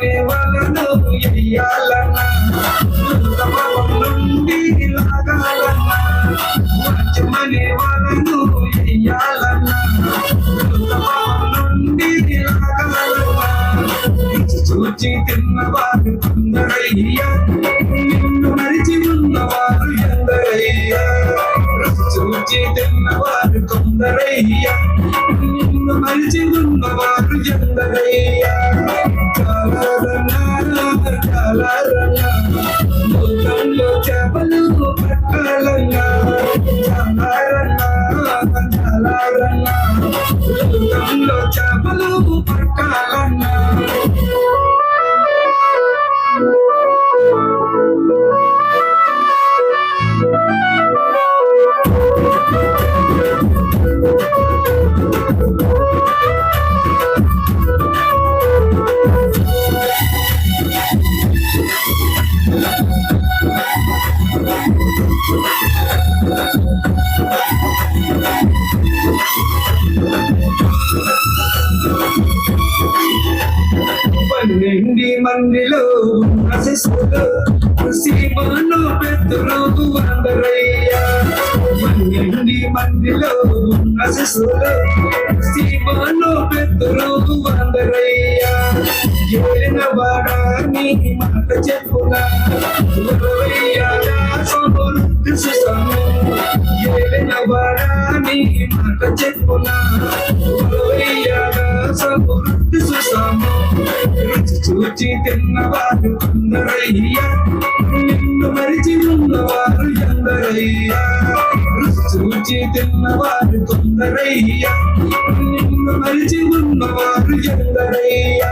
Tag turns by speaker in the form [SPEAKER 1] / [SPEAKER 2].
[SPEAKER 1] మనే వలను ఎయ్యాలన్నా పాపం నుండి లాగాలన్నా మంచి మనే వలను ఎయ్యాలన్నా పాపం నుండి లాగాలన్నా చూచి తిన్నవారు కొందరయ్యా నిన్ను మరిచి ఉన్నవారు ఎందరయ్యా చూచి తిన్నవారు కొందరయ్యా నిన్ను మరిచి ఉన్నవారు ఎందరయ్యా ముఖంలో చేపలు పట్టాలన్నా ముఖంలో చేపలు పట్టాలన్నా పన్నెండు మందిలో ఉన్న శిశువులు సీమను పెద్దరు అందరయ్యా పన్నెండు మందిలో ఉన్న శిశువులు సీమను పెద్దరు అందరయ్యా ఏలిన వాడా నీ మాట చెప్పునా సమృద్ధి సుసము ఏలిన వాడా నీ మాట చెప్పునా సమృద్ధి సుసము చూచి తిన్నవారు కొందరయ్యా నిన్ను మరిచి ఉన్నవారు ఎందరయ్యా చూచి తిన్నవారు కొందరయ్యా నిన్ను మరిచి ఉన్నవారు ఎందరయ్యా